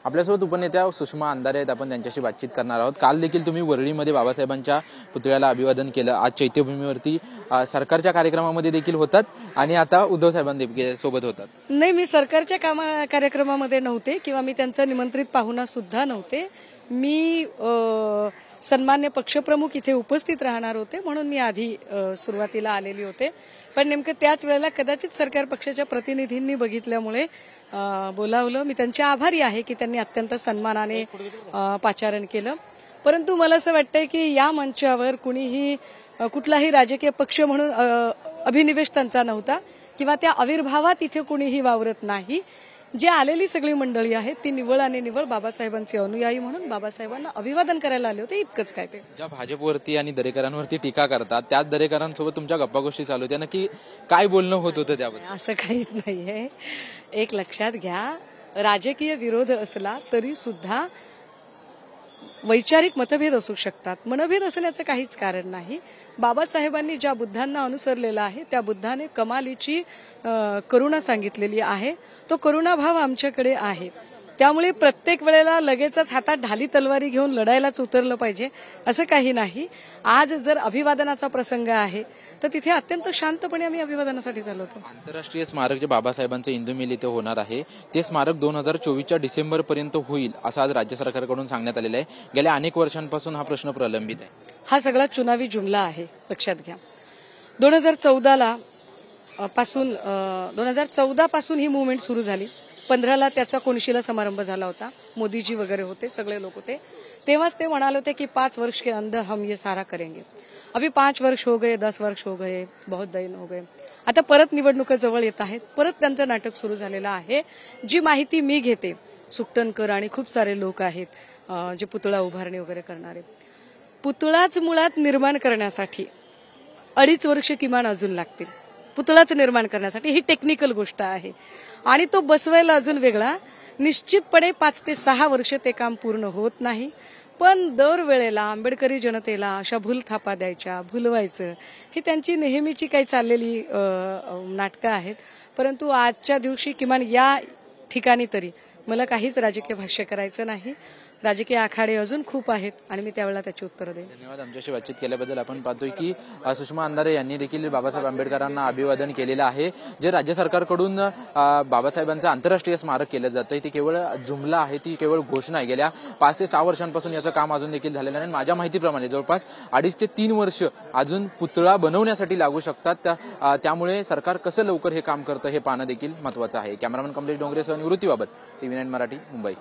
आपल्यासोबत उपनेत्या सुषमा अंधारे आहेत, आपण त्यांच्याशी बातचीत करणार आहोत। काल देखील तुम्ही वरळीमध्ये बाबासाहेबांच्या पुतळ्याला अभिवादन केलं, आज चैत्यभूमीवरती सरकारच्या कार्यक्रमामध्ये देखील होतात आणि आता उद्धव साहेबांसोबत होतात। नाही, मी सरकारच्या कार्यक्रमामध्ये नव्हते किंवा मी त्यांचं निमंत्रित पाहुणा सुद्धा नव्हते। मी सन्मान्य पक्षप्रमुख इथे उपस्थित राहणार होते म्हणून मी आधी सुरुवातीला आलेली होते, पण नेमकं त्याच वेळेला कदाचित सरकार पक्षाच्या प्रतिनिधींनी बघितल्यामुळे बोलावलं। मी त्यांचे आभारी आहे की त्यांनी अत्यंत सन्मानाने पाचारण केलं, परंतु मला असं वाटतंय की या मंचावर कुणीही कुठलाही राजकीय पक्ष म्हणून अभिनिवेश त्यांचा नव्हता किंवा त्या आविर्भावात इथे कुणीही वावरत नाही। जे आलेली सगळी मंडळी आहेत ती निवळ आणि निवळ बाबासाहेबांचे अनुयायी म्हणून बाबासाहेबांना अभिवादन करायला आले होते, इतकंच काय ते। ज्या भाजपवरती आणि दरेकरांवरती टीका करतात त्याच दरेकरांसोबत तुमच्या गप्पा गोष्टी चालू होत्या, नक्की काय बोलणं होत होतं त्याबद्दल? असं काहीच नाहीये, एक लक्षात घ्या, राजकीय विरोध असला तरी सुद्धा वैचारिक मतभेद असू शकतात, मनभेद असण्याचं काहीच कारण नाही। बाबासाहेबांनी ज्या बुद्धांना अनुसरलेला आहे त्या बुद्धाने कमालीची करुणा सांगितलेली आहे, तो करुणाभाव आमच्याकडे आहे। त्यामुळे प्रत्येक वेळेला लगेचच हातात ढाली तलवारी घेऊन लढायलाच उतरलं पाहिजे असं काही नाही। आज जर अभिवादनाचा प्रसंग आहे तर तिथे अत्यंत शांतपणे आम्ही अभिवादनासाठी चाललो होतो। आंतरराष्ट्रीय स्मारक जे बाबासाहेबांचं इंदुमिल इथे होणार आहे ते स्मारक 2024च्या डिसेंबरपर्यंत होईल असं आज राज्य सरकारकडून सांगण्यात आलेलं आहे। गेल्या अनेक वर्षांपासून हा प्रश्न प्रलंबित आहे। हा सगळा चुनावी जुमला आहे, लक्षात घ्या। 2014 पासून ही मूव्हमेंट सुरू झाली। 15ला त्याचा कोनशिला समारंभ झाला होता, मोदीजी वगैरे होते, सगळे लोक होते। तेव्हाच ते म्हणाले होते की 5 वर्ष के अंदर हम ये सारा करेंगे। अभी 5 वर्ष हो गए, 10 वर्ष हो गए, बहुत दिन हो गए। आता परत निवडणुका जवळ येत आहेत, परत त्यांचं नाटक सुरू झालेलं आहे। जी माहिती मी घेते, सुकटनकर आणि खूप सारे लोक आहेत जे पुतळा उभारणी वगैरे करणारे, पुतळाच मुळात निर्माण करण्यासाठी 2.5 वर्ष किमान अजून लागतील। पुतळाच निर्माण करण्यासाठी ही टेक्निकल गोष्ट आहे आणि तो बसवायला अजून वेगळा। निश्चितपणे 5 ते 6 वर्ष ते काम पूर्ण होत नाही, पण दरवेळेला आंबेडकरी जनतेला अशा भूलथापा द्यायच्या, भुलवायचं, ही त्यांची नेहमीची काही चाललेली नाटकं आहेत। परंतु आजच्या दिवशी किमान या ठिकाणी तरी मला काहीच राजकीय भाष्य करायचं नाही। राजकीय आखाडे अजून खूप आहेत आणि मी त्यावेळेला त्याची उत्तरं देईन। धन्यवाद आमच्याशी बातचीत केल्याबद्दल। आपण पाहतोय की सुषमा अंधारे यांनी देखील बाबासाहेब आंबेडकरांना अभिवादन केलेलं आहे। जे राज्य सरकारकडून बाबासाहेबांचं आंतरराष्ट्रीय स्मारक केलं जातं ते केवळ जुमला आहे, ती केवळ घोषणा आहे। गेल्या 5 ते 6 वर्षांपासून याचं काम अजून देखील झालेलं नाही। माझ्या माहितीप्रमाणे जवळपास 2.5 ते 3 वर्ष अजून पुतळा बनवण्यासाठी लागू शकतात। त्यामुळे सरकार कसं लवकर हे काम करतं हे पाहणं देखील महत्त्वाचं आहे। कॅमेरामन कमलेश डोंगरेसह निवृत्ती बाबत, TV9 मराठी, मुंबई।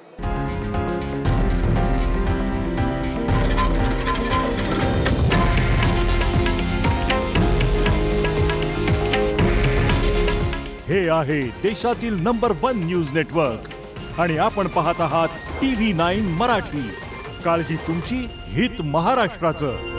हे आहे देशातील नंबर 1 न्यूज नेटवर्क आणि आपण पाहत आहात TV9 मराठी। काळजी तुमची, हित महाराष्ट्राचं।